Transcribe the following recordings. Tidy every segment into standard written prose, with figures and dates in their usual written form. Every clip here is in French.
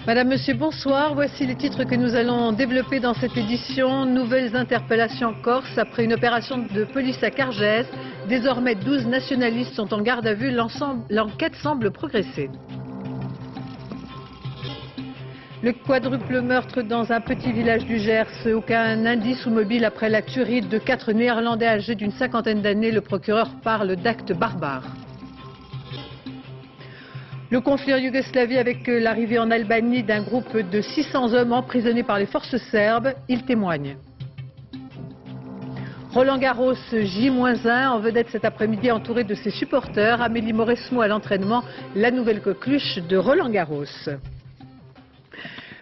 Madame, Monsieur, bonsoir. Voici les titres que nous allons développer dans cette édition. Nouvelles interpellations en Corse après une opération de police à Cargès. Désormais, 12 nationalistes sont en garde à vue. L'enquête semble progresser. Le quadruple meurtre dans un petit village du Gers. Aucun indice ou mobile après la tuerie de 4 Néerlandais âgés d'une cinquantaine d'années. Le procureur parle d'actes barbares. Le conflit en Yougoslavie avec l'arrivée en Albanie d'un groupe de 600 hommes emprisonnés par les forces serbes, il témoigne. Roland Garros J-1 en vedette cet après-midi entouré de ses supporters. Amélie Mauresmo à l'entraînement, la nouvelle coqueluche de Roland Garros.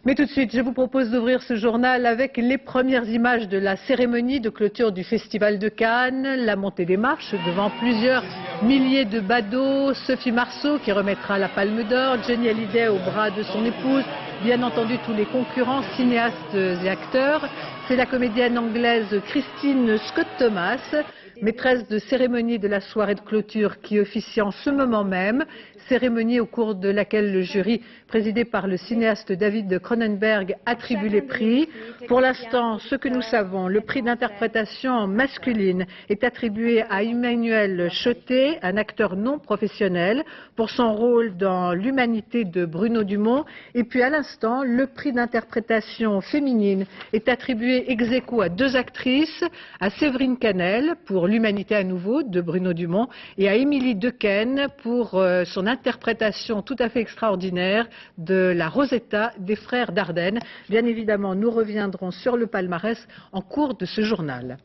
Mais tout de suite, je vous propose d'ouvrir ce journal avec les premières images de la cérémonie de clôture du Festival de Cannes, la montée des marches devant plusieurs milliers de badauds, Sophie Marceau qui remettra la Palme d'Or, Johnny Hallyday au bras de son épouse, bien entendu tous les concurrents, cinéastes et acteurs. C'est la comédienne anglaise Christine Scott Thomas, maîtresse de cérémonie de la soirée de clôture qui officie en ce moment même, cérémonie au cours de laquelle le jury, présidé par le cinéaste David Cronenberg, attribue les prix. Pour l'instant, ce que nous savons, le prix d'interprétation masculine est attribué à Emmanuel Chotet, un acteur non professionnel, pour son rôle dans L'Humanité de Bruno Dumont. Et puis à l'instant, le prix d'interprétation féminine est attribué ex aequo à 2 actrices, à Séverine Canel pour L'Humanité à nouveau de Bruno Dumont et à Émilie Dequesne pour son interprétation tout à fait extraordinaire de la Rosetta des frères Dardenne. Bien évidemment, nous reviendrons sur le palmarès en cours de ce journal.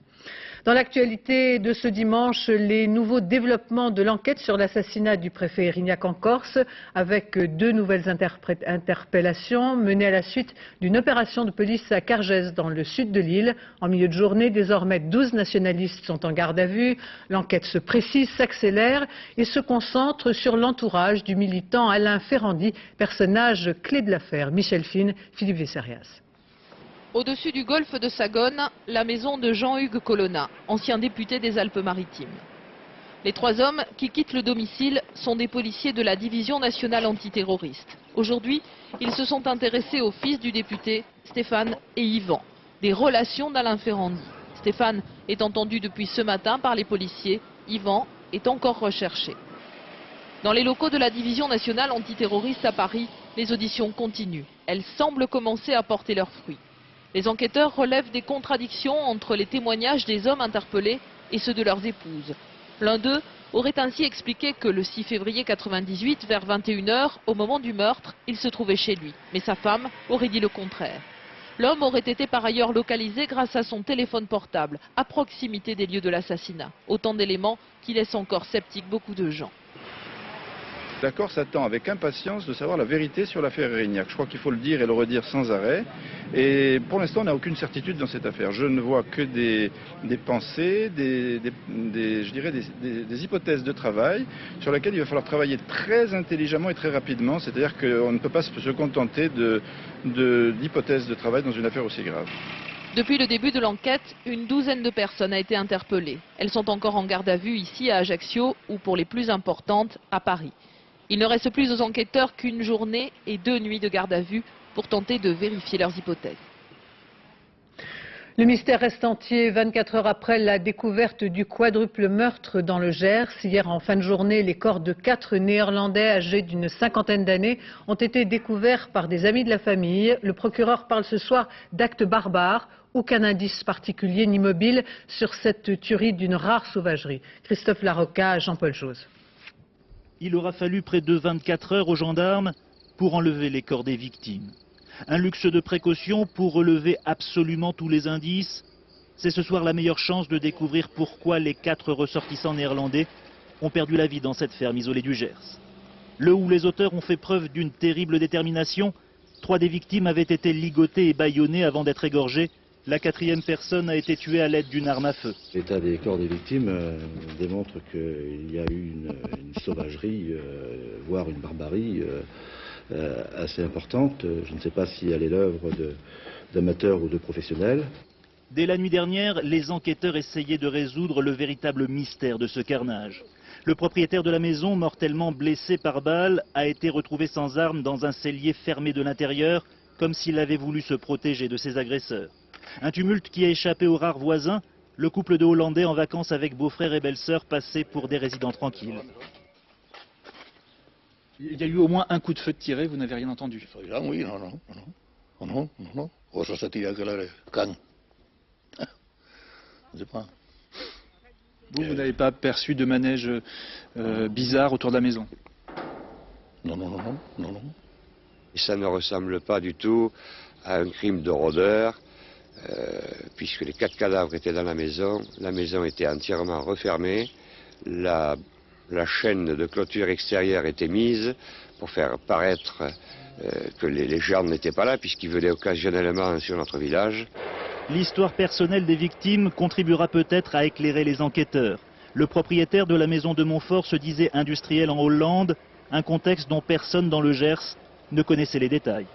Dans l'actualité de ce dimanche, les nouveaux développements de l'enquête sur l'assassinat du préfet Erignac en Corse, avec 2 nouvelles interpellations menées à la suite d'une opération de police à Cargès dans le sud de l'île. En milieu de journée, désormais 12 nationalistes sont en garde à vue. L'enquête se précise, s'accélère et se concentre sur l'entourage du militant Alain Ferrandi, personnage clé de l'affaire. Michel Fine, Philippe Vesserias. Au-dessus du golfe de Sagone, la maison de Jean-Hugues Colonna, ancien député des Alpes-Maritimes. Les 3 hommes qui quittent le domicile sont des policiers de la division nationale antiterroriste. Aujourd'hui, ils se sont intéressés aux fils du député, Stéphane et Yvan, des relations d'Alain Ferrandi. Stéphane est entendu depuis ce matin par les policiers, Yvan est encore recherché. Dans les locaux de la division nationale antiterroriste à Paris, les auditions continuent. Elles semblent commencer à porter leurs fruits. Les enquêteurs relèvent des contradictions entre les témoignages des hommes interpellés et ceux de leurs épouses. L'un d'eux aurait ainsi expliqué que le 6 février 1998, vers 21 h, au moment du meurtre, il se trouvait chez lui. Mais sa femme aurait dit le contraire. L'homme aurait été par ailleurs localisé grâce à son téléphone portable, à proximité des lieux de l'assassinat. Autant d'éléments qui laissent encore sceptiques beaucoup de gens. La Corse attend avec impatience de savoir la vérité sur l'affaire Erignac. Je crois qu'il faut le dire et le redire sans arrêt. Et pour l'instant, on n'a aucune certitude dans cette affaire. Je ne vois que des pensées, je dirais des hypothèses de travail sur lesquelles il va falloir travailler très intelligemment et très rapidement. C'est-à-dire qu'on ne peut pas se contenter d'hypothèses de travail dans une affaire aussi grave. Depuis le début de l'enquête, une douzaine de personnes a été interpellées. Elles sont encore en garde à vue ici à Ajaccio ou pour les plus importantes à Paris. Il ne reste plus aux enquêteurs qu'une journée et 2 nuits de garde à vue pour tenter de vérifier leurs hypothèses. Le mystère reste entier 24 heures après la découverte du quadruple meurtre dans le Gers. Hier en fin de journée, les corps de 4 Néerlandais âgés d'une cinquantaine d'années ont été découverts par des amis de la famille. Le procureur parle ce soir d'actes barbares. Aucun indice particulier ni mobile sur cette tuerie d'une rare sauvagerie. Christophe Larocca, Jean-Paul Jose. Il aura fallu près de 24 heures aux gendarmes pour enlever les corps des victimes. Un luxe de précaution pour relever absolument tous les indices. C'est ce soir la meilleure chance de découvrir pourquoi les 4 ressortissants néerlandais ont perdu la vie dans cette ferme isolée du Gers. Le ou les auteurs ont fait preuve d'une terrible détermination. 3 des victimes avaient été ligotées et bâillonnées avant d'être égorgées. La 4e personne a été tuée à l'aide d'une arme à feu. L'état des corps des victimes démontre qu'il y a eu une sauvagerie, voire une barbarie assez importante. Je ne sais pas si elle est l'œuvre d'amateurs ou de professionnels. Dès la nuit dernière, les enquêteurs essayaient de résoudre le véritable mystère de ce carnage. Le propriétaire de la maison, mortellement blessé par balle, a été retrouvé sans arme dans un cellier fermé de l'intérieur, comme s'il avait voulu se protéger de ses agresseurs. Un tumulte qui a échappé aux rares voisins, le couple de Hollandais en vacances avec beau-frère et belle-sœur passaient pour des résidents tranquilles. Il y a eu au moins un coup de feu de tiré, vous n'avez rien entendu? Oui, non. Oh, ça tire que là, quand? Je sais pas. Vous n'avez pas perçu de manège bizarre autour de la maison? Non. Et ça ne ressemble pas du tout à un crime de rôdeur, puisque les 4 cadavres étaient dans la maison était entièrement refermée, la chaîne de clôture extérieure était mise pour faire paraître que les gens n'étaient pas là, puisqu'ils venaient occasionnellement sur notre village. L'histoire personnelle des victimes contribuera peut-être à éclairer les enquêteurs. Le propriétaire de la maison de Montfort se disait industriel en Hollande, un contexte dont personne dans le Gers ne connaissait les détails.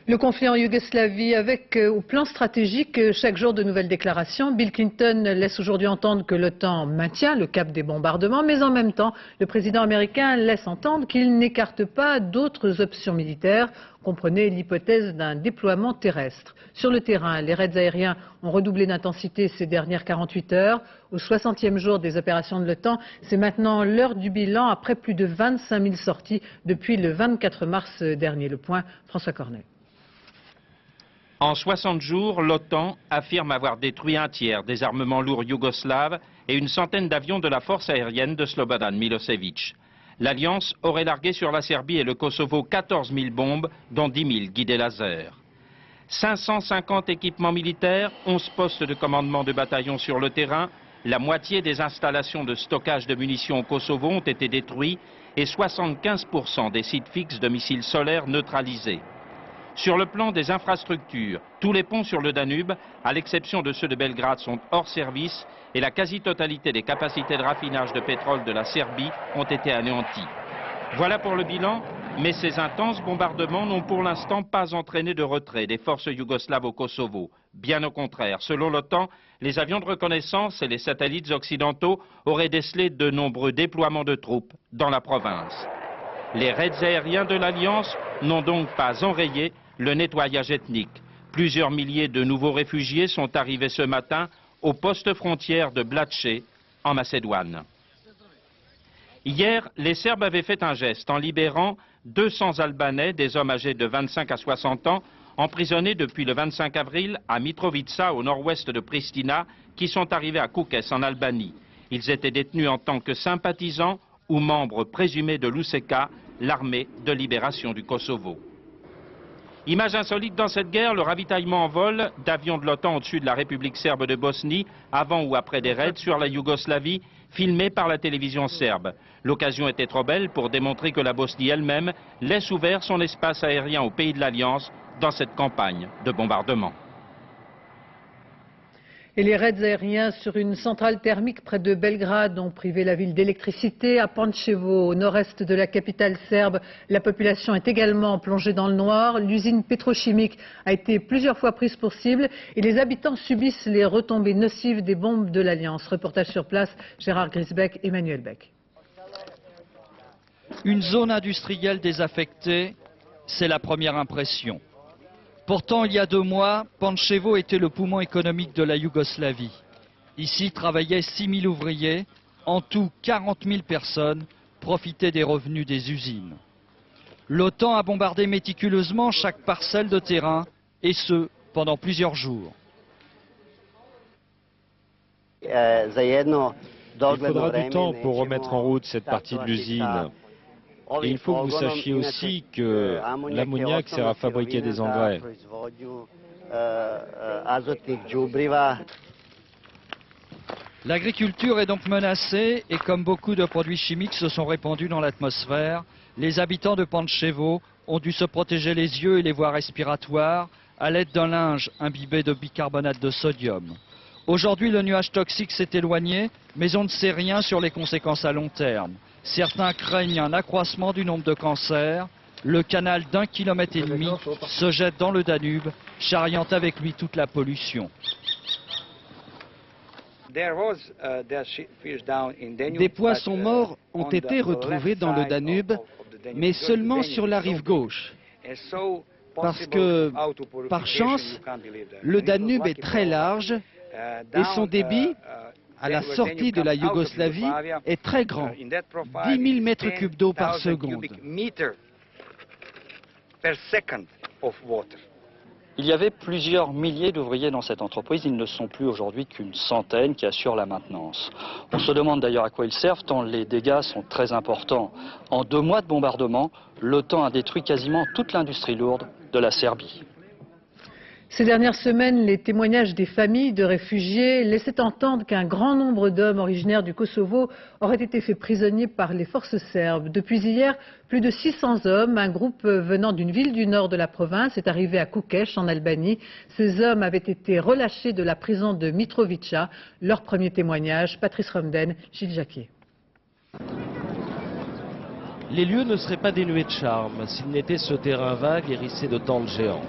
Le conflit en Yougoslavie avec au plan stratégique chaque jour de nouvelles déclarations. Bill Clinton laisse aujourd'hui entendre que l'OTAN maintient le cap des bombardements, mais en même temps, le président américain laisse entendre qu'il n'écarte pas d'autres options militaires. Comprenez l'hypothèse d'un déploiement terrestre. Sur le terrain, les raids aériens ont redoublé d'intensité ces dernières 48 heures. Au 60e jour des opérations de l'OTAN, c'est maintenant l'heure du bilan après plus de 25 000 sorties depuis le 24 mars dernier. Le point, François Cornet. En 60 jours, l'OTAN affirme avoir détruit un tiers des armements lourds yougoslaves et une centaine d'avions de la force aérienne de Slobodan Milosevic. L'Alliance aurait largué sur la Serbie et le Kosovo 14 000 bombes, dont 10 000 guidées laser. 550 équipements militaires, 11 postes de commandement de bataillons sur le terrain, la moitié des installations de stockage de munitions au Kosovo ont été détruits et 75% des sites fixes de missiles solaires neutralisés. Sur le plan des infrastructures, tous les ponts sur le Danube, à l'exception de ceux de Belgrade, sont hors service et la quasi-totalité des capacités de raffinage de pétrole de la Serbie ont été anéanties. Voilà pour le bilan, mais ces intenses bombardements n'ont pour l'instant pas entraîné de retrait des forces yougoslaves au Kosovo. Bien au contraire, selon l'OTAN, les avions de reconnaissance et les satellites occidentaux auraient décelé de nombreux déploiements de troupes dans la province. Les raids aériens de l'Alliance n'ont donc pas enrayé le nettoyage ethnique. Plusieurs milliers de nouveaux réfugiés sont arrivés ce matin au poste frontière de Blace, en Macédoine. Hier, les Serbes avaient fait un geste en libérant 200 Albanais, des hommes âgés de 25 à 60 ans, emprisonnés depuis le 25 avril à Mitrovica, au nord-ouest de Pristina, qui sont arrivés à Kukës, en Albanie. Ils étaient détenus en tant que sympathisants ou membres présumés de l'UÇK, l'armée de libération du Kosovo. Image insolite dans cette guerre, le ravitaillement en vol d'avions de l'OTAN au-dessus de la République serbe de Bosnie, avant ou après des raids sur la Yougoslavie, filmés par la télévision serbe. L'occasion était trop belle pour démontrer que la Bosnie elle-même laisse ouvert son espace aérien aux pays de l'Alliance dans cette campagne de bombardement. Et les raids aériens sur une centrale thermique près de Belgrade ont privé la ville d'électricité. À Pančevo, au nord-est de la capitale serbe, la population est également plongée dans le noir. L'usine pétrochimique a été plusieurs fois prise pour cible et les habitants subissent les retombées nocives des bombes de l'Alliance. Reportage sur place, Gérard Grisbeck, Emmanuel Beck. Une zone industrielle désaffectée, c'est la première impression. Pourtant, il y a 2 mois, Pančevo était le poumon économique de la Yougoslavie. Ici travaillaient 6 000 ouvriers, en tout 40 000 personnes profitaient des revenus des usines. L'OTAN a bombardé méticuleusement chaque parcelle de terrain, et ce, pendant plusieurs jours. Il faudra du temps pour remettre en route cette partie de l'usine. Et il faut que vous sachiez aussi que l'ammoniac sert à fabriquer des engrais. L'agriculture est donc menacée et comme beaucoup de produits chimiques se sont répandus dans l'atmosphère, les habitants de Pančevo ont dû se protéger les yeux et les voies respiratoires à l'aide d'un linge imbibé de bicarbonate de sodium. Aujourd'hui, le nuage toxique s'est éloigné, mais on ne sait rien sur les conséquences à long terme. Certains craignent un accroissement du nombre de cancers. Le canal d'1,5 km se jette dans le Danube, charriant avec lui toute la pollution. Des poissons morts ont été retrouvés dans le Danube, mais seulement sur la rive gauche. Parce que, par chance, le Danube est très large et son débit, à la sortie de la Yougoslavie, est très grand, 10 000 mètres cubes d'eau par seconde. Il y avait plusieurs milliers d'ouvriers dans cette entreprise, ils ne sont plus aujourd'hui qu'une centaine qui assurent la maintenance. On se demande d'ailleurs à quoi ils servent, tant les dégâts sont très importants. En 2 mois de bombardement, l'OTAN a détruit quasiment toute l'industrie lourde de la Serbie. Ces dernières semaines, les témoignages des familles de réfugiés laissaient entendre qu'un grand nombre d'hommes originaires du Kosovo auraient été faits prisonniers par les forces serbes. Depuis hier, plus de 600 hommes, un groupe venant d'une ville du nord de la province, est arrivé à Kukës, en Albanie. Ces hommes avaient été relâchés de la prison de Mitrovica. Leur premier témoignage, Patrice Romden, Gilles Jacquier. Les lieux ne seraient pas dénués de charme s'il n'était ce terrain vague hérissé de tentes géantes.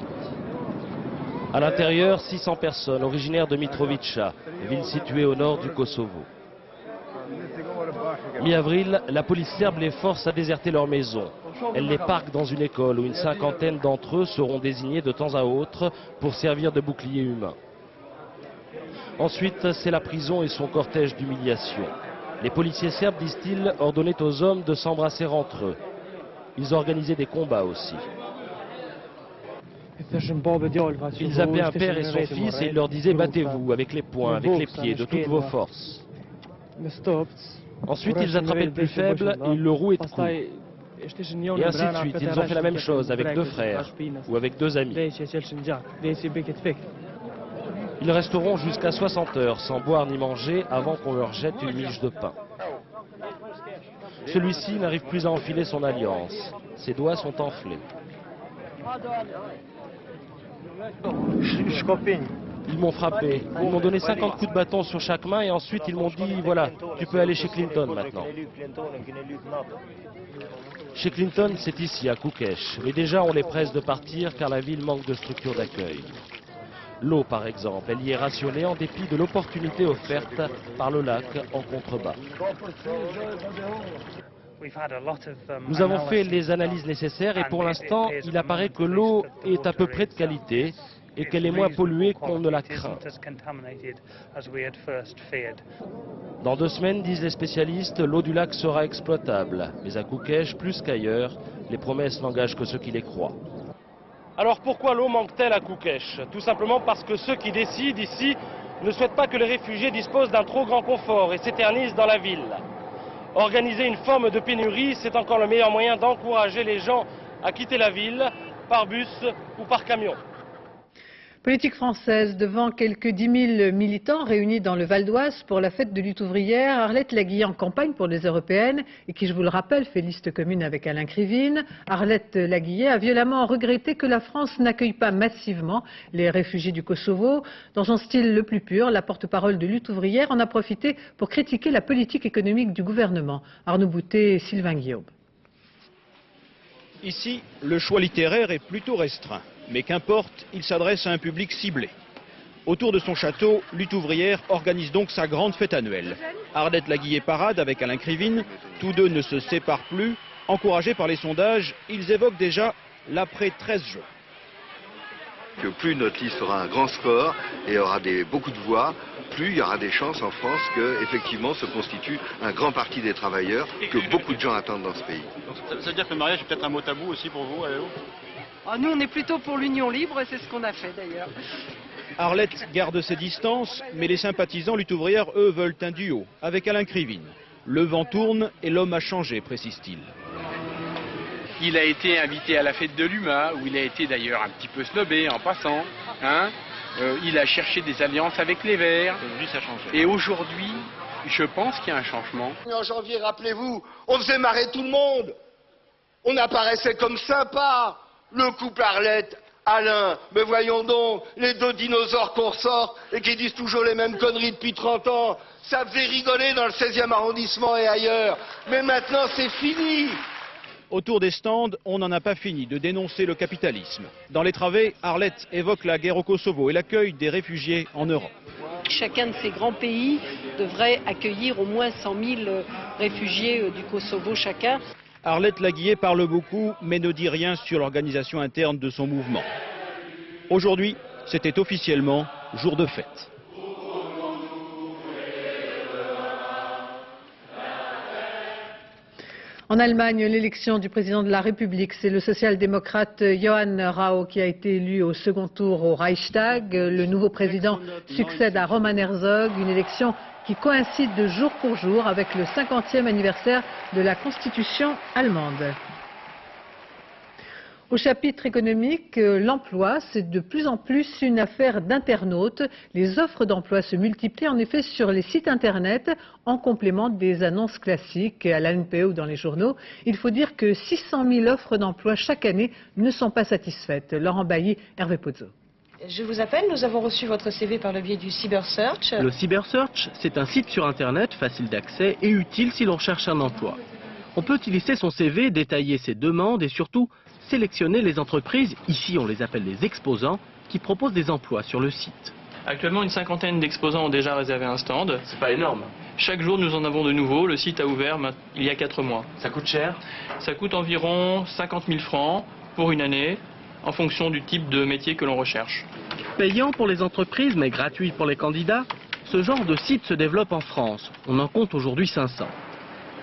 À l'intérieur, 600 personnes originaires de Mitrovica, ville située au nord du Kosovo. Mi-avril, la police serbe les force à déserter leur maison. Elle les parque dans une école où une cinquantaine d'entre eux seront désignés de temps à autre pour servir de bouclier humain. Ensuite, c'est la prison et son cortège d'humiliation. Les policiers serbes, disent-ils, ordonnaient aux hommes de s'embrasser entre eux. Ils organisaient des combats aussi. Ils appelaient un père et son fils et ils leur disaient « battez-vous avec les poings, avec les pieds, de toutes vos forces ». Ensuite, ils attrapaient le plus faible et ils le rouaient de coups. Et ainsi de suite. Ils ont fait la même chose avec 2 frères ou avec 2 amis. Ils resteront jusqu'à 60 heures sans boire ni manger avant qu'on leur jette une miche de pain. Celui-ci n'arrive plus à enfiler son alliance. Ses doigts sont enflés. Ils m'ont frappé. Ils m'ont donné 50 coups de bâton sur chaque main et ensuite ils m'ont dit « Voilà, tu peux aller chez Clinton maintenant ». Chez Clinton, c'est ici, à Kukës. Mais déjà, on les presse de partir car la ville manque de structures d'accueil. L'eau, par exemple, elle y est rationnée en dépit de l'opportunité offerte par le lac en contrebas. Nous avons fait les analyses nécessaires et pour l'instant, il apparaît que l'eau est à peu près de qualité et qu'elle est moins polluée qu'on ne la craint. Dans 2 semaines, disent les spécialistes, l'eau du lac sera exploitable. Mais à Kukës, plus qu'ailleurs, les promesses n'engagent que ceux qui les croient. Alors pourquoi l'eau manque-t-elle à Kukës? Tout simplement parce que ceux qui décident ici ne souhaitent pas que les réfugiés disposent d'un trop grand confort et s'éternisent dans la ville. Organiser une forme de pénurie, c'est encore le meilleur moyen d'encourager les gens à quitter la ville par bus ou par camion. Politique française, devant quelques 10 000 militants réunis dans le Val d'Oise pour la fête de lutte ouvrière, Arlette Laguiller en campagne pour les européennes et qui, je vous le rappelle, fait liste commune avec Alain Krivine. Arlette Laguiller a violemment regretté que la France n'accueille pas massivement les réfugiés du Kosovo. Dans son style le plus pur, la porte-parole de lutte ouvrière en a profité pour critiquer la politique économique du gouvernement. Arnaud Boutet et Sylvain Guillaume. Ici, le choix littéraire est plutôt restreint. Mais qu'importe, il s'adresse à un public ciblé. Autour de son château, Lutte ouvrière organise donc sa grande fête annuelle. Arlette Laguiller parade avec Alain Krivine, tous deux ne se séparent plus. Encouragés par les sondages, ils évoquent déjà l'après 13 juin. Que plus notre liste aura un grand score et aura beaucoup de voix, plus il y aura des chances en France que effectivement se constitue un grand parti des travailleurs que beaucoup de gens attendent dans ce pays. Donc, ça veut dire que le mariage est peut-être un mot tabou aussi pour vous, Aléo? Nous, on est plutôt pour l'union libre et c'est ce qu'on a fait d'ailleurs. Arlette garde ses distances, mais les sympathisants Lutte ouvrière, eux, veulent un duo avec Alain Krivine. Le vent tourne et l'homme a changé, précise-t-il. Il a été invité à la fête de l'UMA, où il a été d'ailleurs un petit peu snobé en passant. Il a cherché des alliances avec les Verts. Et aujourd'hui, je pense qu'il y a un changement. En janvier, rappelez-vous, on faisait marrer tout le monde. On apparaissait comme sympa. Le couple Arlette, Alain, mais voyons donc, les 2 dinosaures qu'on ressort et qui disent toujours les mêmes conneries depuis 30 ans, ça faisait rigoler dans le 16e arrondissement et ailleurs. Mais maintenant, c'est fini. Autour des stands, on n'en a pas fini de dénoncer le capitalisme. Dans les travées, Arlette évoque la guerre au Kosovo et l'accueil des réfugiés en Europe. Chacun de ces grands pays devrait accueillir au moins 100 000 réfugiés du Kosovo chacun. Arlette Laguiller parle beaucoup, mais ne dit rien sur l'organisation interne de son mouvement. Aujourd'hui, c'était officiellement jour de fête. En Allemagne, l'élection du président de la République, c'est le social-démocrate Johann Rau qui a été élu au second tour au Reichstag. Le nouveau président succède à Roman Herzog, une élection qui coïncide de jour pour jour avec le 50e anniversaire de la Constitution allemande. Au chapitre économique, l'emploi, c'est de plus en plus une affaire d'internautes. Les offres d'emploi se multiplient en effet sur les sites internet en complément des annonces classiques à l'ANPE ou dans les journaux. Il faut dire que 600 000 offres d'emploi chaque année ne sont pas satisfaites. Laurent Bailly, Hervé Pozzo. Je vous appelle, nous avons reçu votre CV par le biais du Cybersearch. Le Cybersearch, c'est un site sur internet facile d'accès et utile si l'on cherche un emploi. On peut utiliser son CV, détailler ses demandes et surtout sélectionner les entreprises, ici on les appelle les exposants, qui proposent des emplois sur le site. Actuellement, une cinquantaine d'exposants ont déjà réservé un stand. C'est pas énorme. Chaque jour, nous en avons de nouveaux. Le site a ouvert il y a 4 mois. Ça coûte cher? Ça coûte environ 50 000 francs pour une année, en fonction du type de métier que l'on recherche. Payant pour les entreprises, mais gratuit pour les candidats, ce genre de site se développe en France. On en compte aujourd'hui 500.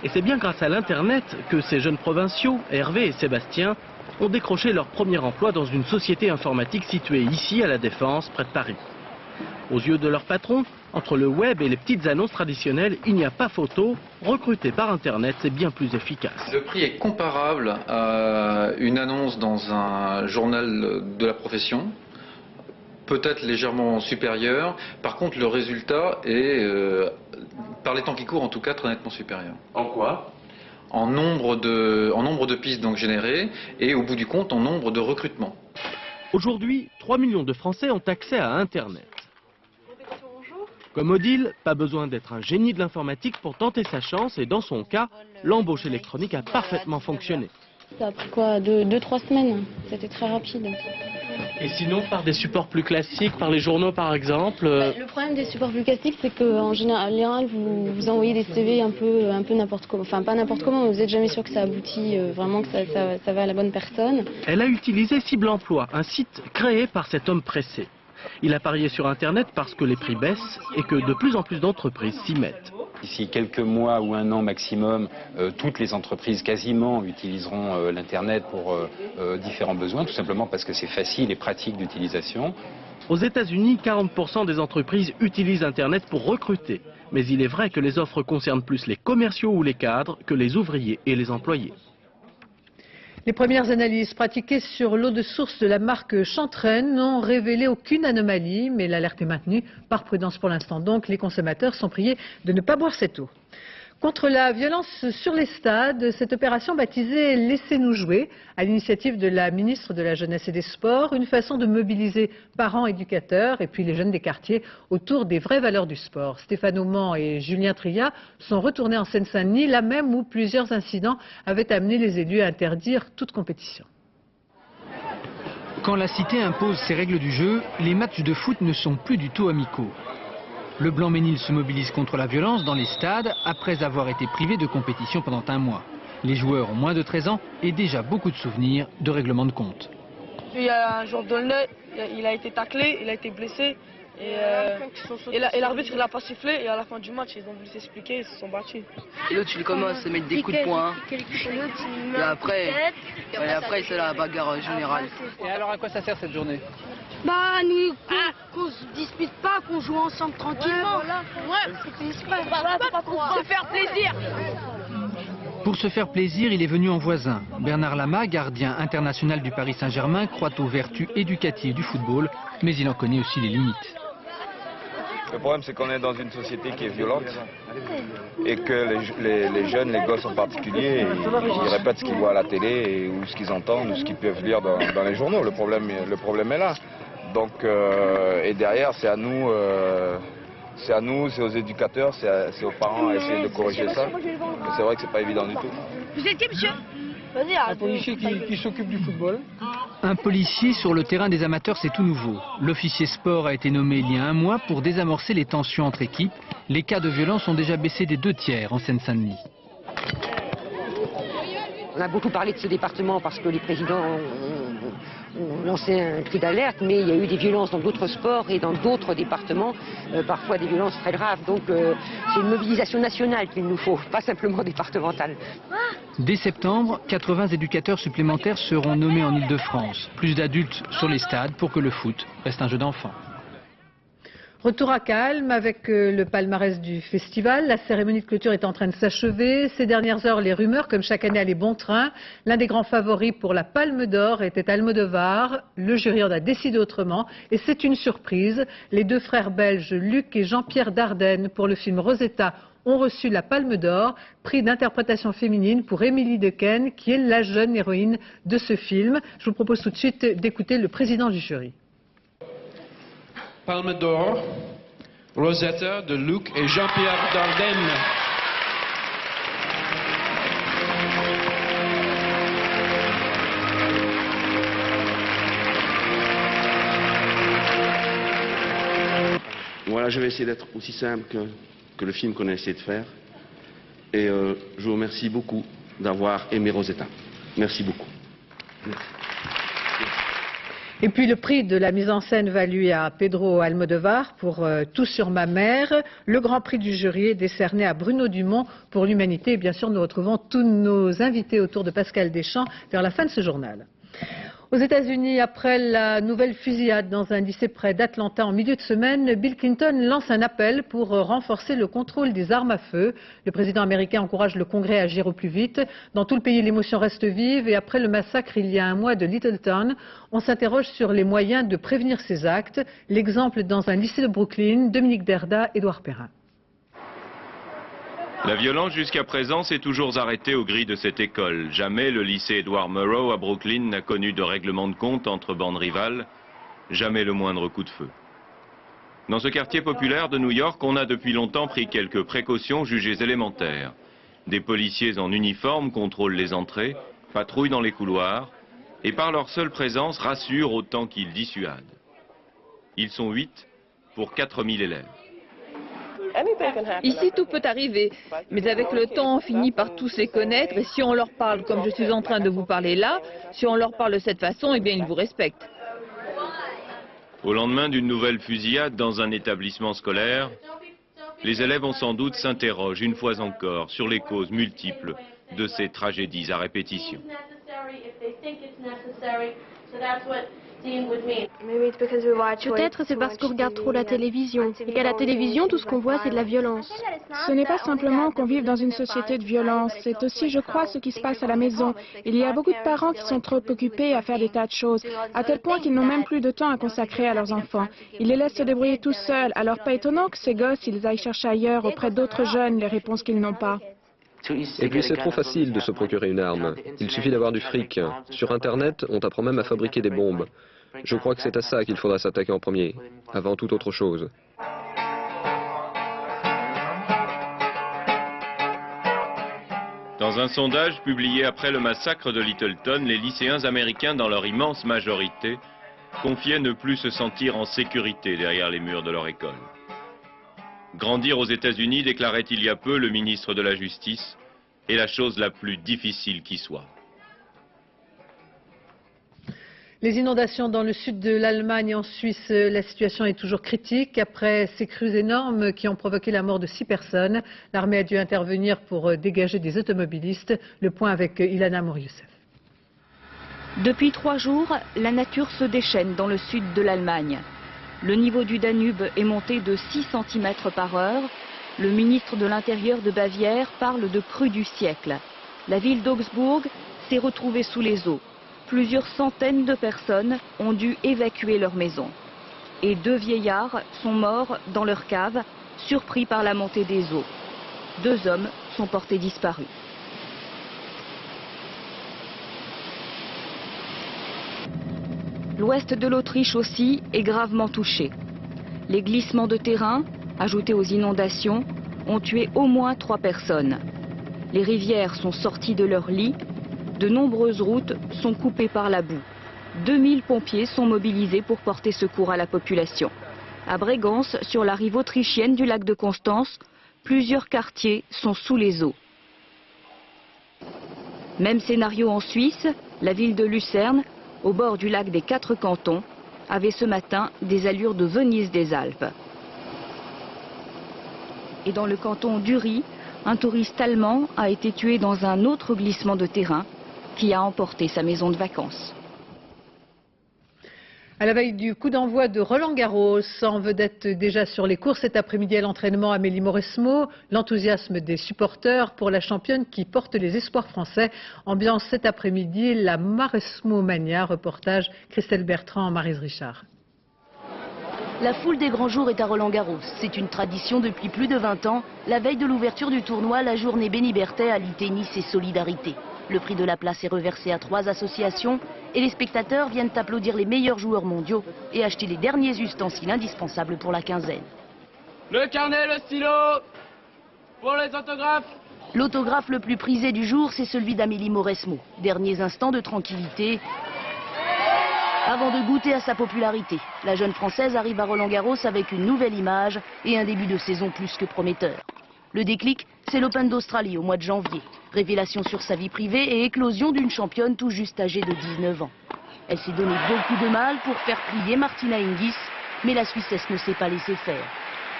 Et c'est bien grâce à l'Internet que ces jeunes provinciaux, Hervé et Sébastien, ont décroché leur premier emploi dans une société informatique située ici à La Défense, près de Paris. Aux yeux de leur patron, entre le web et les petites annonces traditionnelles, il n'y a pas photo. Recruter par Internet, c'est bien plus efficace. Le prix est comparable à une annonce dans un journal de la profession, peut-être légèrement supérieur. Par contre, le résultat est, par les temps qui courent en tout cas, très nettement supérieur. En quoi ? En nombre de pistes donc générées et au bout du compte en nombre de recrutements. Aujourd'hui, 3 millions de Français ont accès à Internet. Comme Odile, pas besoin d'être un génie de l'informatique pour tenter sa chance et dans son cas, l'embauche électronique a parfaitement fonctionné. Ça a pris quoi, 2-3 semaines, c'était très rapide. Et sinon, par des supports plus classiques, par les journaux par exemple Le problème des supports plus classiques, c'est qu'en général, vous envoyez des CV un peu n'importe comment. Enfin, pas n'importe comment, mais vous n'êtes jamais sûr que ça aboutit, vraiment que ça va à la bonne personne. Elle a utilisé Cible Emploi, un site créé par cet homme pressé. Il a parié sur Internet parce que les prix baissent et que de plus en plus d'entreprises s'y mettent. D'ici quelques mois ou un an maximum, toutes les entreprises quasiment utiliseront l'Internet pour différents besoins, tout simplement parce que c'est facile et pratique d'utilisation. Aux États-Unis, 40% des entreprises utilisent Internet pour recruter. Mais il est vrai que les offres concernent plus les commerciaux ou les cadres que les ouvriers et les employés. Les premières analyses pratiquées sur l'eau de source de la marque Chantrenne n'ont révélé aucune anomalie, mais l'alerte est maintenue. Par prudence pour l'instant donc, les consommateurs sont priés de ne pas boire cette eau. Contre la violence sur les stades, cette opération baptisée « Laissez-nous jouer » à l'initiative de la ministre de la Jeunesse et des Sports, une façon de mobiliser parents, éducateurs et puis les jeunes des quartiers autour des vraies valeurs du sport. Stéphane Auman et Julien Tria sont retournés en Seine-Saint-Denis, là même où plusieurs incidents avaient amené les élus à interdire toute compétition. Quand la cité impose ses règles du jeu, les matchs de foot ne sont plus du tout amicaux. Le Blanc-Ménil se mobilise contre la violence dans les stades après avoir été privé de compétition pendant un mois. Les joueurs ont moins de 13 ans et déjà beaucoup de souvenirs de règlements de compte. Il y a un joueur d'Aulnay, il a été taclé, il a été blessé. Et l'arbitre il a pas sifflé et à la fin du match ils ont voulu s'expliquer, ils se sont battus. Et l'autre il commence à mettre des coups de poing. Et après c'est la bagarre générale. Et alors à quoi ça sert cette journée? Bah nous qu'on se dispute pas, qu'on joue ensemble tranquillement. Se faire plaisir. Pour se faire plaisir, il est venu en voisin. Bernard Lama, gardien international du Paris Saint-Germain, croit aux vertus éducatives du football, mais il en connaît aussi les limites. Le problème, c'est qu'on est dans une société qui est violente et que les jeunes, les gosses en particulier, ils répètent ce qu'ils voient à la télé ou ce qu'ils entendent ou ce qu'ils peuvent lire dans les journaux. Le problème est là. Donc, et derrière, c'est à nous, c'est aux éducateurs, c'est aux parents à essayer de corriger ça. Mais c'est vrai que c'est pas évident du tout. Vous êtes qui, monsieur? Un policier qui s'occupe du football. Un policier sur le terrain des amateurs, c'est tout nouveau. L'officier sport a été nommé il y a un mois pour désamorcer les tensions entre équipes. Les cas de violence ont déjà baissé des 2/3 en Seine-Saint-Denis. On a beaucoup parlé de ce département parce que les présidents ont lancé un cri d'alerte, mais il y a eu des violences dans d'autres sports et dans d'autres départements, parfois des violences très graves. Donc c'est une mobilisation nationale qu'il nous faut, pas simplement départementale. Dès septembre, 80 éducateurs supplémentaires seront nommés en Île-de-France. Plus d'adultes sur les stades pour que le foot reste un jeu d'enfant. Retour à Calme avec le palmarès du festival. La cérémonie de clôture est en train de s'achever. Ces dernières heures, les rumeurs, comme chaque année, allaient bon train. L'un des grands favoris pour la Palme d'Or était Almodovar. Le jury en a décidé autrement et c'est une surprise. Les deux frères belges, Luc et Jean-Pierre Dardenne, pour le film Rosetta, ont reçu la Palme d'Or, prix d'interprétation féminine pour Émilie Dequesne, qui est la jeune héroïne de ce film. Je vous propose tout de suite d'écouter le président du jury. Palme d'Or, Rosetta de Luc et Jean-Pierre Dardenne. Voilà, je vais essayer d'être aussi simple que le film qu'on a essayé de faire. Et je vous remercie beaucoup d'avoir aimé Rosetta. Merci beaucoup. Merci. Et puis le prix de la mise en scène valu à Pedro Almodovar pour Tout sur ma mère. Le grand prix du jury est décerné à Bruno Dumont pour l'humanité. Et bien sûr, nous retrouvons tous nos invités autour de Pascal Deschamps vers la fin de ce journal. Aux États-Unis, après la nouvelle fusillade dans un lycée près d'Atlanta en milieu de semaine, Bill Clinton lance un appel pour renforcer le contrôle des armes à feu. Le président américain encourage le Congrès à agir au plus vite. Dans tout le pays, l'émotion reste vive et après le massacre il y a un mois de Littleton, on s'interroge sur les moyens de prévenir ces actes. L'exemple dans un lycée de Brooklyn, Dominique Derda, Édouard Perrin. La violence jusqu'à présent s'est toujours arrêtée aux grilles de cette école. Jamais le lycée Edward Murrow à Brooklyn n'a connu de règlement de compte entre bandes rivales. Jamais le moindre coup de feu. Dans ce quartier populaire de New York, on a depuis longtemps pris quelques précautions jugées élémentaires. Des policiers en uniforme contrôlent les entrées, patrouillent dans les couloirs et par leur seule présence rassurent autant qu'ils dissuadent. Ils sont 8 pour 4000 élèves. Ici, tout peut arriver, mais avec le temps, on finit par tous les connaître et si on leur parle comme je suis en train de vous parler là, si on leur parle de cette façon, eh bien, ils vous respectent. Au lendemain d'une nouvelle fusillade dans un établissement scolaire, les élèves ont sans doute s'interrogent une fois encore sur les causes multiples de ces tragédies à répétition. Peut-être c'est parce qu'on regarde trop la télévision. Et qu'à la télévision, tout ce qu'on voit, c'est de la violence. Ce n'est pas simplement qu'on vive dans une société de violence, c'est aussi, je crois, ce qui se passe à la maison. Il y a beaucoup de parents qui sont trop occupés à faire des tas de choses, à tel point qu'ils n'ont même plus de temps à consacrer à leurs enfants. Ils les laissent se débrouiller tout seuls, alors pas étonnant que ces gosses, ils aillent chercher ailleurs, auprès d'autres jeunes, les réponses qu'ils n'ont pas. Et puis c'est trop facile de se procurer une arme. Il suffit d'avoir du fric. Sur Internet, on t'apprend même à fabriquer des bombes. Je crois que c'est à ça qu'il faudra s'attaquer en premier, avant toute autre chose. Dans un sondage publié après le massacre de Littleton, les lycéens américains, dans leur immense majorité, confiaient ne plus se sentir en sécurité derrière les murs de leur école. Grandir aux États-Unis, déclarait il y a peu le ministre de la Justice, est la chose la plus difficile qui soit. Les inondations dans le sud de l'Allemagne et en Suisse, la situation est toujours critique. Après ces crues énormes qui ont provoqué la mort de 6 personnes, l'armée a dû intervenir pour dégager des automobilistes. Le point avec Ilana Mourioussef. Depuis 3 jours, la nature se déchaîne dans le sud de l'Allemagne. Le niveau du Danube est monté de 6 cm par heure. Le ministre de l'Intérieur de Bavière parle de crue du siècle. La ville d'Augsbourg s'est retrouvée sous les eaux. Plusieurs centaines de personnes ont dû évacuer leur maison. Et 2 vieillards sont morts dans leur cave, surpris par la montée des eaux. 2 hommes sont portés disparus. L'ouest de l'Autriche aussi est gravement touché. Les glissements de terrain, ajoutés aux inondations, ont tué au moins 3 personnes. Les rivières sont sorties de leur lit. De nombreuses routes sont coupées par la boue. 2000 pompiers sont mobilisés pour porter secours à la population. À Bregance, sur la rive autrichienne du lac de Constance, plusieurs quartiers sont sous les eaux. Même scénario en Suisse, la ville de Lucerne, au bord du lac des 4 cantons, avait ce matin des allures de Venise des Alpes. Et dans le canton d'Uri, un touriste allemand a été tué dans un autre glissement de terrain qui a emporté sa maison de vacances. À la veille du coup d'envoi de Roland-Garros, en vedette déjà sur les courses cet après-midi à l'entraînement, Amélie Mauresmo, l'enthousiasme des supporters pour la championne qui porte les espoirs français. Ambiance cet après-midi, la Mauresmo Mania, reportage Christelle Bertrand, Maryse Richard. La foule des grands jours est à Roland-Garros. C'est une tradition depuis plus de 20 ans. La veille de l'ouverture du tournoi, la journée Bénibertais allie tennis et solidarité. Le prix de la place est reversé à 3 associations et les spectateurs viennent applaudir les meilleurs joueurs mondiaux et acheter les derniers ustensiles indispensables pour la quinzaine. Le carnet, le stylo, pour les autographes. L'autographe le plus prisé du jour, c'est celui d'Amélie Mauresmo. Derniers instants de tranquillité avant de goûter à sa popularité. La jeune Française arrive à Roland-Garros avec une nouvelle image et un début de saison plus que prometteur. Le déclic, c'est l'Open d'Australie au mois de janvier. Révélation sur sa vie privée et éclosion d'une championne tout juste âgée de 19 ans. Elle s'est donné beaucoup de mal pour faire plier Martina Hingis, mais la Suissesse ne s'est pas laissée faire.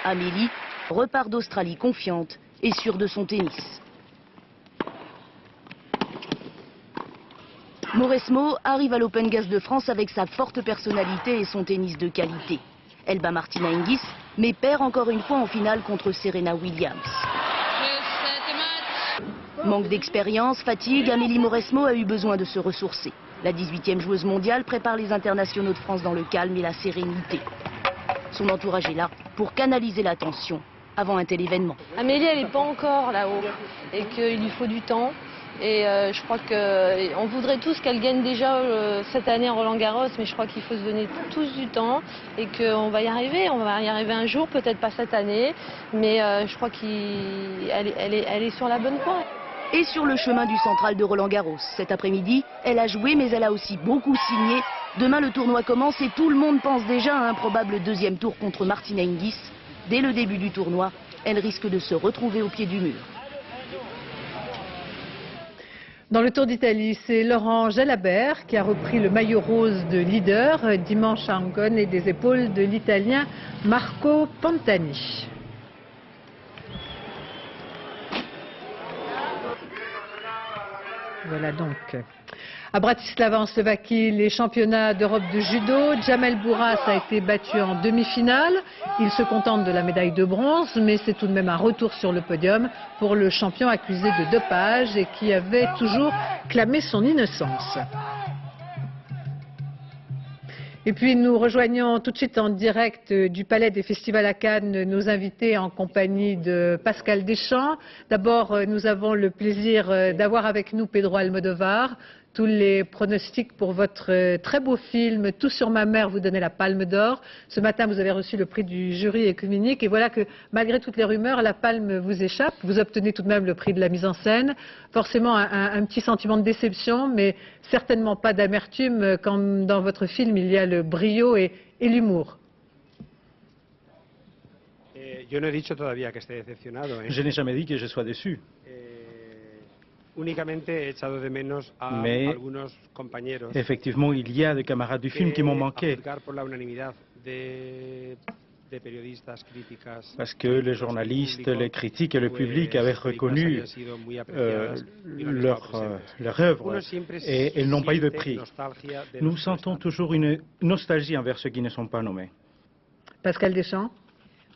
Amélie repart d'Australie confiante et sûre de son tennis. Mauresmo arrive à l'Open Gaz de France avec sa forte personnalité et son tennis de qualité. Elle bat Martina Hingis, mais perd encore une fois en finale contre Serena Williams. Manque d'expérience, fatigue, Amélie Mauresmo a eu besoin de se ressourcer. La 18e joueuse mondiale prépare les internationaux de France dans le calme et la sérénité. Son entourage est là pour canaliser l'attention avant un tel événement. Amélie, elle n'est pas encore là-haut et qu'il lui faut du temps. Et je crois qu'on voudrait tous qu'elle gagne déjà cette année en Roland-Garros, mais je crois qu'il faut se donner tous du temps et qu'on va y arriver. On va y arriver un jour, peut-être pas cette année, mais je crois qu'elle est sur la bonne voie. Et sur le chemin du central de Roland-Garros, cet après-midi, elle a joué, mais elle a aussi beaucoup signé. Demain, le tournoi commence et tout le monde pense déjà à un probable deuxième tour contre Martina Hingis. Dès le début du tournoi, elle risque de se retrouver au pied du mur. Dans le Tour d'Italie, c'est Laurent Jalabert qui a repris le maillot rose de leader dimanche à Ancône et des épaules de l'Italien Marco Pantani. Voilà donc. À Bratislava en Slovaquie, les championnats d'Europe de judo, Jamel Bourras a été battu en demi-finale. Il se contente de la médaille de bronze, mais c'est tout de même un retour sur le podium pour le champion accusé de dopage et qui avait toujours clamé son innocence. Et puis nous rejoignons tout de suite en direct du Palais des Festivals à Cannes nos invités en compagnie de Pascal Deschamps. D'abord, nous avons le plaisir d'avoir avec nous Pedro Almodovar. Tous les pronostics pour votre très beau film Tout sur ma mère vous donnez la Palme d'Or. Ce matin, vous avez reçu le prix du jury œcuménique et voilà que malgré toutes les rumeurs, la palme vous échappe. Vous obtenez tout de même le prix de la mise en scène. Forcément un petit sentiment de déception, mais certainement pas d'amertume quand dans votre film il y a le brio et l'humour. Je n'ai jamais dit que je sois déçu. Mais effectivement, il y a des camarades du film qui m'ont manqué. Parce que les journalistes, les critiques et le public avaient reconnu leur œuvre et ils n'ont pas eu de prix. Nous sentons toujours une nostalgie envers ceux qui ne sont pas nommés. Pascal Deschamps.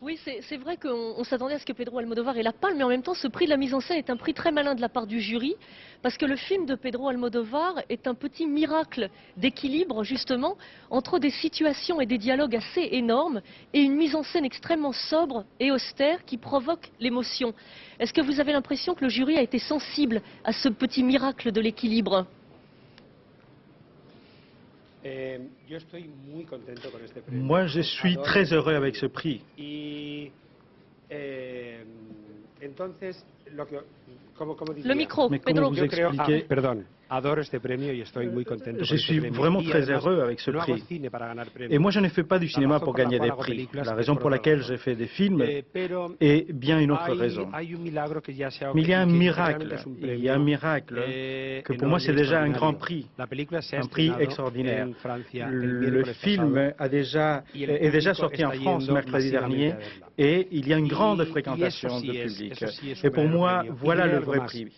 Oui, c'est vrai qu'on s'attendait à ce que Pedro Almodovar ait la palme, mais en même temps, ce prix de la mise en scène est un prix très malin de la part du jury, parce que le film de Pedro Almodovar est un petit miracle d'équilibre, justement, entre des situations et des dialogues assez énormes, et une mise en scène extrêmement sobre et austère qui provoque l'émotion. Est-ce que vous avez l'impression que le jury a été sensible à ce petit miracle de l'équilibre ? Moi, je suis très heureux avec ce prix. Le micro, Mais comment Pedro. vous expliquez? Je suis vraiment très heureux avec ce prix. Et moi, je ne fais pas du cinéma pour gagner des prix. La raison pour laquelle j'ai fait des films est bien une autre raison. Mais il y a un miracle. Il y a un miracle que pour moi, c'est déjà un grand prix. Un prix extraordinaire. Le film est déjà sorti en France mercredi dernier et il y a une grande fréquentation de public. Et pour moi, voilà le vrai prix.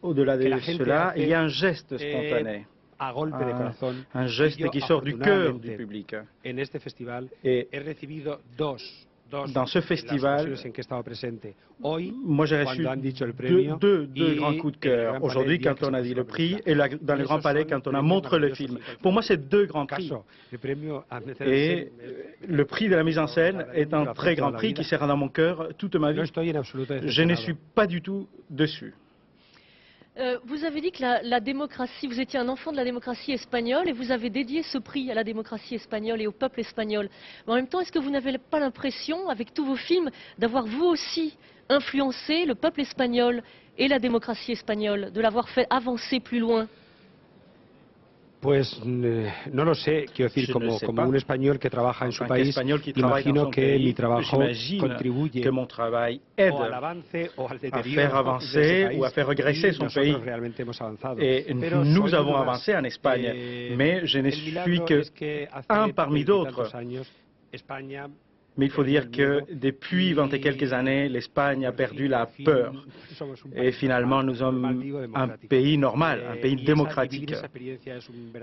Au-delà de cela, il y a un geste spontané, un geste qui sort du cœur du public. Et dans ce festival, moi j'ai reçu deux grands coups de cœur. Aujourd'hui, quand on a dit le prix, et dans le Grand Palais, quand on a montré le film. Pour moi, c'est deux grands prix. Et le prix de la mise en scène est un très grand prix qui sera dans mon cœur toute ma vie. Je ne suis pas du tout dessus. Vous avez dit que la démocratie, vous étiez un enfant de la démocratie espagnole et vous avez dédié ce prix à la démocratie espagnole et au peuple espagnol. Mais en même temps, est-ce que vous n'avez pas l'impression, avec tous vos films, d'avoir vous aussi influencé le peuple espagnol et la démocratie espagnole, de l'avoir fait avancer plus loin? Pues no lo sé, quiero decir, como un español que trabaja en su país, imagino que mi trabajo contribuye que mon travail aide à faire avancer ou à faire regresser son pays. Et nous avons avancé en Espagne, mais je ne suis qu'un parmi d'autres. Mais il faut dire que depuis 20 et quelques années, l'Espagne a perdu la peur. Et finalement, nous sommes un pays normal, un pays démocratique.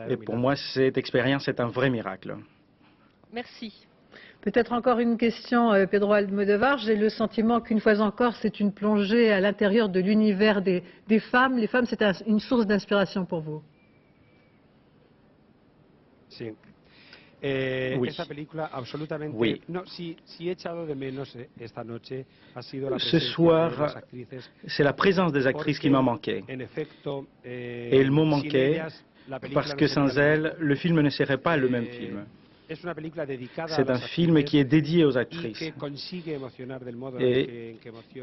Et pour moi, cette expérience est un vrai miracle. Merci. Peut-être encore une question, Pedro Almodóvar. J'ai le sentiment qu'une fois encore, c'est une plongée à l'intérieur de l'univers des femmes. Les femmes, c'est une source d'inspiration pour vous. Sí. Oui. Oui. Ce soir, c'est la présence des actrices qui m'a manqué. Et elles m'ont manqué parce que sans elles, le film ne serait pas le même film. C'est un film qui est dédié aux actrices. Et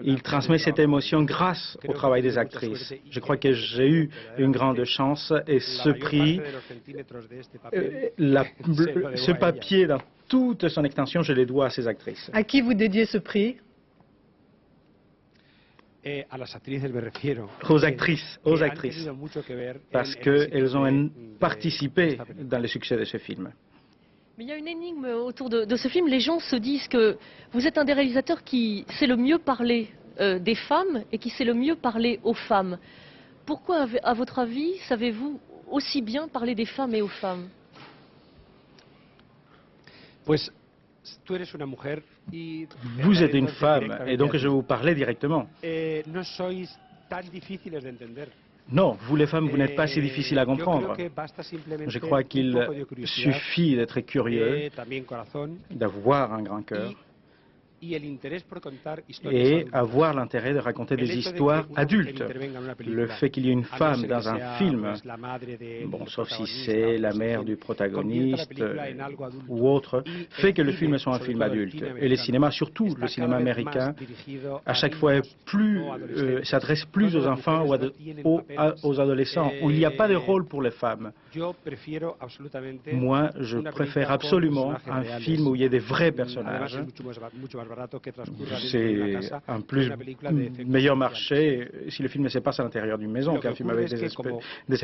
il transmet cette émotion grâce au travail des actrices. Je crois que j'ai eu une grande chance et ce prix, ce papier dans toute son extension, je les dois à ces actrices. À qui vous dédiez ce prix? Aux actrices, parce qu'elles ont participé dans le succès de ce film. Mais il y a une énigme autour de ce film. Les gens se disent que vous êtes un des réalisateurs qui sait le mieux parler des femmes et qui sait le mieux parler aux femmes. Pourquoi, à votre avis, savez-vous aussi bien parler des femmes et aux femmes? Vous êtes une femme et donc je vais vous parler directement. Non, vous les femmes, vous n'êtes pas si difficiles à comprendre. Je crois qu'il suffit d'être curieux, d'avoir un grand cœur et avoir l'intérêt de raconter des histoires adultes. Le fait qu'il y ait une femme dans un film, bon, sauf si c'est la mère du protagoniste ou autre, fait que le film soit un film adulte. Et le cinéma, surtout le cinéma américain, à chaque fois s'adresse plus aux enfants ou aux adolescents, où il n'y a pas de rôle pour les femmes. Moi, je préfère absolument un film où il y a des vrais personnages. C'est un meilleur marché si le film se passe à l'intérieur d'une maison qu'un film avec des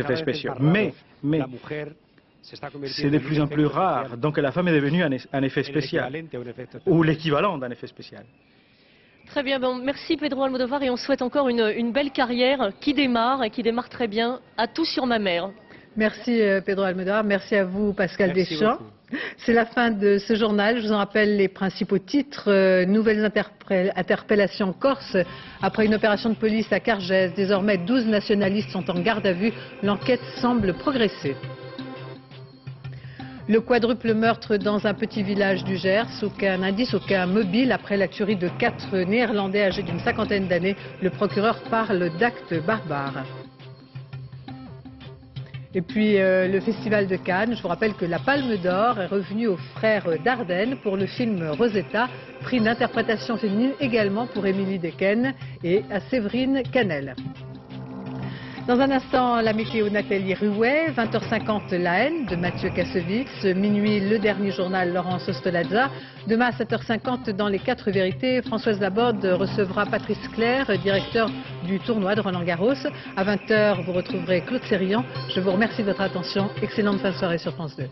effets spéciaux. Mais c'est de plus en plus rare. Donc la femme est devenue un effet spécial, ou l'équivalent d'un effet spécial. Très bien, bon, merci Pedro Almodóvar et on souhaite encore une belle carrière qui démarre et qui démarre très bien à Tout sur ma mère. Merci Pedro Almodóvar, merci à vous Pascal Deschamps. C'est la fin de ce journal. Je vous en rappelle les principaux titres. Nouvelles interpellations corse après une opération de police à Cargès. Désormais, 12 nationalistes sont en garde à vue. L'enquête semble progresser. Le quadruple meurtre dans un petit village du Gers. Aucun indice, aucun mobile. Après la tuerie de 4 Néerlandais âgés d'une cinquantaine d'années, le procureur parle d'actes barbares. Et puis le Festival de Cannes, je vous rappelle que la Palme d'Or est revenue aux frères Dardenne pour le film Rosetta, prix d'interprétation féminine également pour Émilie Dequesne et à Séverine Canel. Dans un instant, la météo Nathalie Rouet, 20h50 La haine de Mathieu Kassovitz, minuit le dernier journal Laurence Ostolazza. Demain à 7h50 dans les 4 vérités, Françoise Laborde recevra Patrice Clerc, directeur du tournoi de Roland-Garros. À 20h, vous retrouverez Claude Sérian. Je vous remercie de votre attention. Excellente fin de soirée sur France 2.